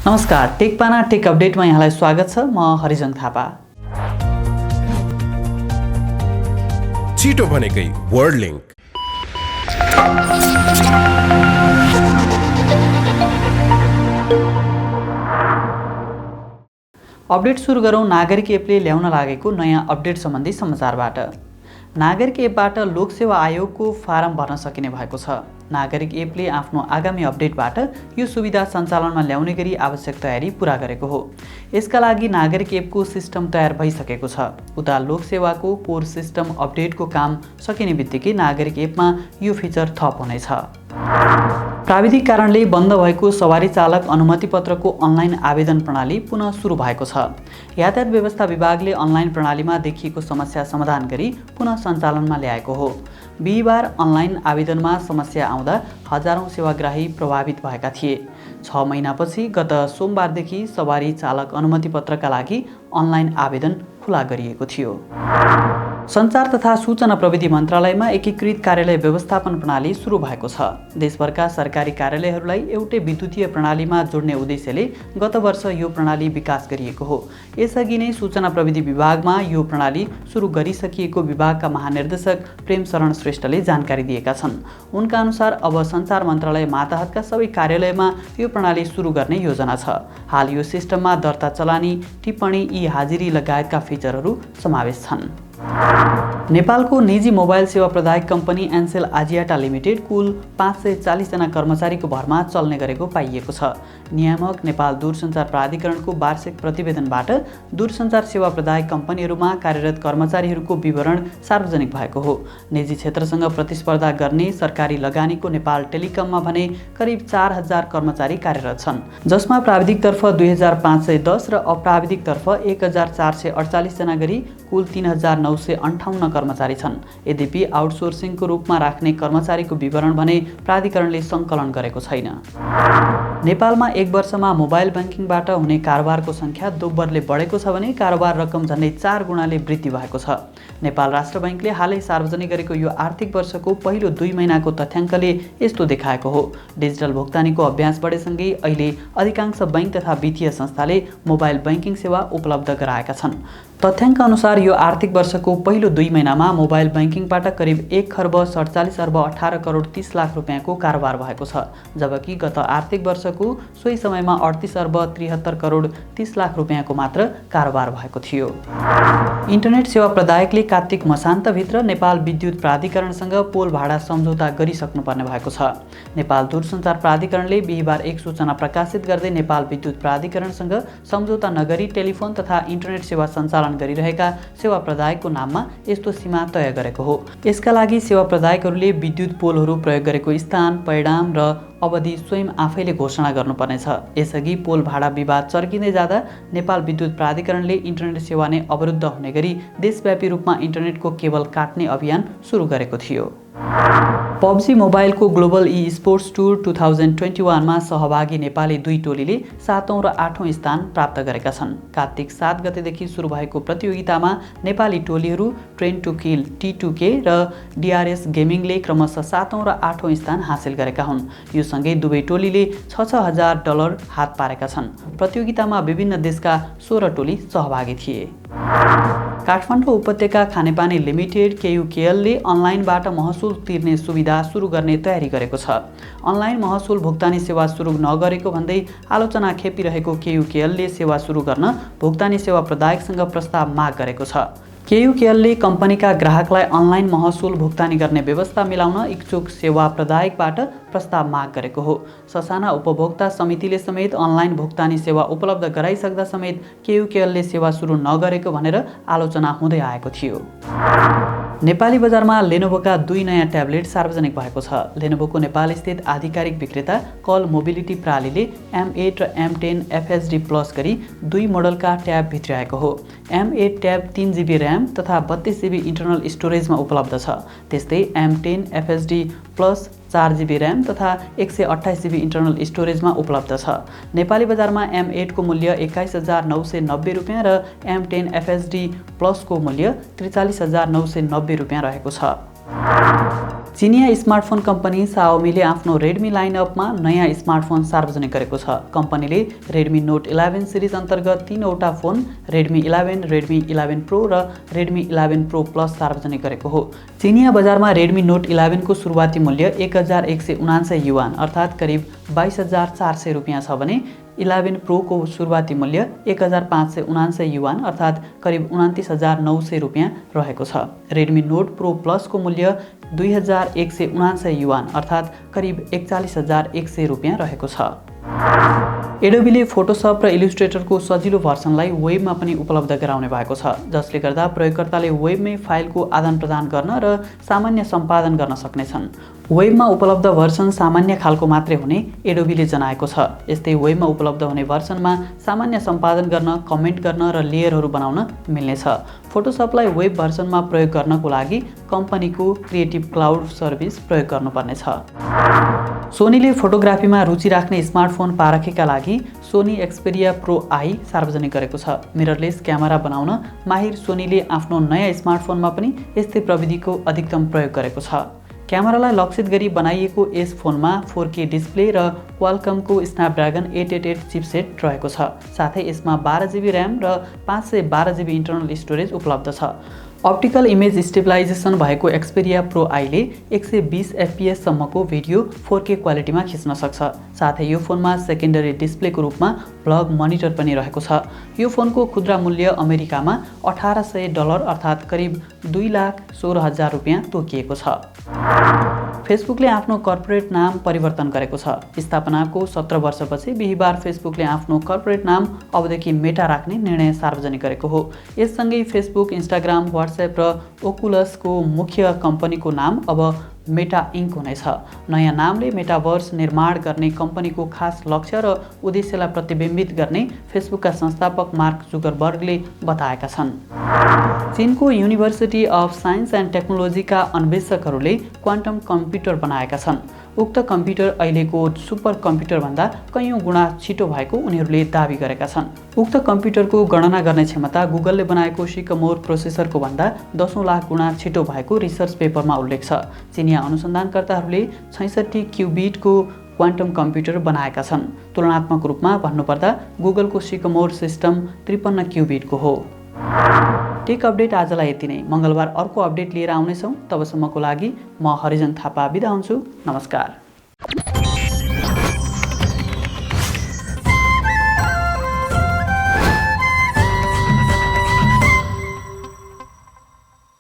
नमस्कार, टेकपाना टेक अपडेटमा यहाँलाई स्वागत छ। म हरिजन थापा। छिटो भनेकै वर्ड लिंक। अपडेट सुरु गरौँ नागरिक एपले ल्याउन लागेको नयाँ अपडेट सम्बन्धी समाचारबाट। नागरिक एपबाट लोकसेवा आयोगको फारम भर्न सकिने भएको छ। नागरिक एपले आफ्नो आगामी अपडेटबाट यो सुविधा सञ्चालनमा ल्याउने गरी आवश्यक तयारी पूरा गरेको हो। यसका लागि नागरिक एपको सिस्टम तयार भइसकेको छ। उता लोकसेवाको कोर सिस्टम अपडेटको काम सकिने बित्तिकै नागरिक एपमा यो फिचर थप हुनेछ। प्राविधिक कारणले बन्द भएको सवारी चालक अनुमति पत्रको अनलाइन आवेदन प्रणाली पुनः सुरु भएको छ। यातायात व्यवस्था विभागले अनलाइन प्रणालीमा देखिएको समस्या समाधान गरी पुनः सञ्चालनमा ल्याएको हो। बिहिबार अनलाइन आवेदनमा समस्या आउँदा हजारौं सेवाग्राही प्रभावित भएका थिए। 6 महिनापछि गत सोमबारदेखि सवारी चालक अनुमति पत्रका लागि अनलाइन आवेदन खुला गरिएको थियो। सञ्चार तथा सूचना प्रविधि मन्त्रालयमा एकीकृत कार्यालय व्यवस्थापन प्रणाली सुरु भएको छ। देशभरका सरकारी कार्यालयहरूलाई एउटै विद्युतीय प्रणालीमा जोड्ने उद्देश्यले गत वर्ष यो प्रणाली विकास गरिएको हो। यसअघि नै सूचना प्रविधि विभागमा यो प्रणाली सुरु गरिसकिएको विभागका महानिर्देशक प्रेम शरण श्रेष्ठले जानकारी दिएका छन्। उनका अनुसार अब सञ्चार मन्त्रालय मातहतका सबै कार्यालयमा यो प्रणाली सुरु गर्ने योजना छ। हाल यो सिस्टममा दर्ता चलानी, टिप्पणी, हाजिरी लगायतका फिचरहरू समावेश छन्। नेपालको निजी मोबाइल सेवा प्रदायक कम्पनी एन्सेल आजियाटा लिमिटेड कुल 540 जना कर्मचारीको भरमा चल्ने गरेको पाइएको छ। नियामक नेपाल दूरसञ्चार प्राधिकरणको वार्षिक प्रतिवेदनबाट दूरसञ्चार सेवा प्रदायक कम्पनीहरूमा कार्यरत कर्मचारीहरूको विवरण सार्वजनिक भएको हो। निजी क्षेत्रसँग प्रतिस्पर्धा गर्ने सरकारी लगानीको नेपाल टेलिकममा भने करिब 4000 कर्मचारी कार्यरत छन्, जसमा प्राविधिकतर्फ 2510 र अप्राविधिकतर्फ 1448 जना गरी कुल 3958 कर्मचारी छन्। यद्यपि आउटसोर्सिङको रूपमा राख्ने कर्मचारीको विवरण भने प्राधिकरणले सङ्कलन गरेको छैन। नेपालमा एक वर्षमा मोबाइल ब्याङ्किङबाट हुने कारोबारको सङ्ख्या दोब्बरले बढेको छ भने कारोबार रकम झन्डै 4 गुणाले वृद्धि भएको छ। नेपाल राष्ट्र बैङ्कले हालै सार्वजनिक गरेको यो आर्थिक वर्षको पहिलो 2 महिनाको तथ्याङ्कले यस्तो देखाएको हो। डिजिटल भुक्तानीको अभ्यास बढेसँगै अहिले अधिकांश बैङ्क तथा वित्तीय संस्थाले मोबाइल ब्याङ्किङ सेवा उपलब्ध गराएका छन्। तथ्याङ्क अनुसार यो आर्थिक वर्षको पहिलो 2 महिनामा मोबाइल ब्याङ्किङबाट करिब 1 खर्ब 47 अर्ब 18 करोड 30 लाख रुपियाँको कारोबार भएको छ, जबकि गत आर्थिक वर्षको सोही समयमा 38 अर्ब 73 करोड 30 लाख रुपियाँको मात्र कारोबार भएको थियो। इन्टरनेट सेवा प्रदायकले कार्तिक मसान्तभित्र नेपाल विद्युत प्राधिकरणसँग पोल भाडा सम्झौता गरिसक्नुपर्ने भएको छ। नेपाल दूरसञ्चार प्राधिकरणले बिहिबार एक सूचना प्रकाशित गर्दै नेपाल विद्युत प्राधिकरणसँग सम्झौता नगरी टेलिफोन तथा इन्टरनेट सेवा सञ्चालन गरिरहेका सेवा प्रदायकको नाममा यस्तो सीमा तय गरेको हो। यसका लागि सेवा प्रदायकहरूले विद्युत पोलहरू प्रयोग गरेको स्थान, परिणाम र अवधि स्वयं आफैले घोषणा गर्नुपर्नेछ। यसअघि पोल भाडा विवाद चर्किँदै जाँदा नेपाल विद्युत प्राधिकरणले इन्टरनेट सेवा नै अवरुद्ध हुने गरी देशव्यापी रूपमा इन्टरनेटको केबल काट्ने अभियान सुरु गरेको थियो। पब्जी मोबाइलको ग्लोबल ई स्पोर्ट्स टुर 2021 मा सहभागी नेपाली 2 टोलीले 7औं र 8औं स्थान प्राप्त गरेका छन्। कार्तिक 7 गतेदेखि सुरु भएको प्रतियोगितामा नेपाली टोलीहरू ट्रेन टु किल T2K र DRS गेमिङले क्रमशः 7औं र 8औं स्थान हासिल गरेका हुन्। यो सँगै दुवै टोलीले $6000 हात पारेका छन्। प्रतियोगितामा विभिन्न देशका 16 टोली सहभागी थिए। काठमाडौँ उपत्यका खानेपानी लिमिटेड KUKL ले अनलाइनबाट महसुल तिर्ने सुविधा सुरु गर्ने तयारी गरेको छ। अनलाइन महसुल भुक्तानी सेवा सुरु नगरेको भन्दै आलोचना खेपिरहेको KUKL ले सेवा सुरु गर्न भुक्तानी सेवा प्रदायकसँग प्रस्ताव माग गरेको छ। KUKL ले कम्पनीका ग्राहकलाई अनलाइन महसुल भुक्तानी गर्ने व्यवस्था मिलाउन इच्छुक सेवा प्रदायकबाट प्रस्ताव माग गरेको हो। ससाना उपभोक्ता समितिले समेत अनलाइन भुक्तानी सेवा उपलब्ध गराइसक्दा समेत KUKL ले सेवा सुरु नगरेको भनेर आलोचना हुँदै आएको थियो। नेपाली बजारमा लेनोभोका 2 नयाँ ट्याब्लेट सार्वजनिक भएको छ। लेनोभोको नेपाल स्थित आधिकारिक विक्रेता कल मोबिलिटी प्रालीले M8 र M10 FHD प्लस गरी 2 मोडलका ट्याब भित्र्याएको हो। M8 ट्याब 3 GB र्याम तथा 32 GB इन्टरनल स्टोरेजमा उपलब्ध छ। त्यस्तै M10 FHD plus 4 GB RAM तथा 128 GB इन्टरनल स्टोरेजमा उपलब्ध छ। नेपाली बजारमा M8 को मूल्य 21990 रुपियाँ र M10 FHD प्लस को मूल्य 43990 रुपियाँ रहेको छ। चिनिया स्मार्टफोन कम्पनी Xiaomi आफ्नो रेडमी लाइनअपमा नयाँ स्मार्टफोन सार्वजनिक गरेको छ। कम्पनीले रेडमी नोट 11 सिरिज अन्तर्गत 3वटा फोन रेडमी 11, रेडमी 11 प्रो र रेडमी 11 प्रो प्लस सार्वजनिक गरेको हो। चिनिया बजारमा रेडमी नोट 11 को सुरुवाती मूल्य 1179 युआन अर्थात् करिब 22,400 रुपियाँ छ भने 11 प्रो को सुरुवाती मूल्य 1579 युआन अर्थात् करिब 29,900 रुपियाँ रहेको छ। रेडमी नोट प्रो प्लस को मूल्य 2,179 युआन अर्थात् करिब 41,100 रुपियाँ रहेको छ। एडोबीले फोटोसप र इलिस्ट्रेटरको सजिलो भर्सनलाई वेबमा पनि उपलब्ध गराउने भएको छ, जसले गर्दा प्रयोगकर्ताले वेबमै फाइलको आदान प्रदान गर्न र सामान्य सम्पादन गर्न सक्नेछन्। वेबमा उपलब्ध भर्सन सामान्य खालको मात्रै हुने एडोबीले जनाएको छ। यस्तै वेबमा उपलब्ध हुने भर्सनमा सामान्य सम्पादन गर्न, कमेन्ट गर्न र लेयरहरू बनाउन मिल्नेछ। फोटोसपलाई वेब भर्सनमा प्रयोग गर्नको लागि कम्पनीको क्रिएटिभ क्लाउड सर्भिस प्रयोग गर्नुपर्नेछ। सोनीले फोटोग्राफीमा रुचि राख्ने स्मार्टफोन पारखेका लागि सोनी एक्सपेरिया प्रो आई सार्वजनिक गरेको छ। मिररलेस क्यामेरा बनाउन माहिर सोनीले आफ्नो नयाँ स्मार्टफोनमा पनि यस्तै प्रविधिको अधिकतम प्रयोग गरेको छ। क्यामेरालाई लक्षित गरी बनाइएको यस फोनमा 4K डिस्प्ले र क्वालकमको स्न्यापड्रागन 888 चिपसेट रहेको छ। साथै यसमा 12GB र्याम र 512GB इन्टर्नल स्टोरेज उपलब्ध छ। अप्टिकल इमेज स्टेबलाइजेसन भएको एक्सपेरिया प्रो आईले 120 FPS सम्मको भिडियो 4K क्वालिटीमा खिच्न सक्छ। साथै यो फोनमा सेकेन्डरी डिस्प्लेको रूपमा ब्लग मनिटर पनि रहेको छ। यो फोनको खुद्रा मूल्य अमेरिकामा $1,800 अर्थात् करिब 2,16,000 रुपियाँ तोकिएको छ। फेसबुकले आफ्नो कर्पोरेट नाम परिवर्तन गरेको छ। स्थापनाको 17 वर्षपछि बिहिबार फेसबुकले आफ्नो कर्पोरेट नाम अबदेखि मेटा राख्ने निर्णय सार्वजनिक गरेको हो। यससँगै फेसबुक, इन्स्टाग्राम, व्हाट्सएप र ओकुलसको मुख्य कम्पनीको नाम अब मेटा इन्क हुनेछ। नयाँ नामले मेटाभर्स निर्माण गर्ने कम्पनीको खास लक्ष्य र उद्देश्यलाई प्रतिबिम्बित गर्ने फेसबुकका संस्थापक मार्क जुकरबर्गले बताएका छन्। चीनको युनिभर्सिटी अफ साइन्स एन्ड टेक्नोलोजीका अन्वेषकहरूले क्वान्टम कम्प्युटर बनाएका छन्। उक्त कम्प्युटर अहिलेको सुपर कम्प्युटरभन्दा कैयौँ गुणा छिटो भएको उनीहरूले दाबी गरेका छन्। उक्त कम्प्युटरको गणना गर्ने क्षमता गुगलले बनाएको सिकमोर प्रोसेसरको भन्दा 10 लाख गुणा छिटो भएको रिसर्च पेपरमा उल्लेख छ। चिनिया अनुसन्धानकर्ताहरूले 66 क्युबिटको क्वान्टम कम्प्युटर बनाएका छन्। तुलनात्मक रूपमा भन्नुपर्दा गुगलको सिकमोर सिस्टम 53 क्युबिटको हो। टेक अपडेट आजलाई यति नै। मङ्गलबार अर्को अपडेट लिएर आउनेछौँ। तबसम्मको लागि म हरिजन थापा बिदा हुन्छु। नमस्कार।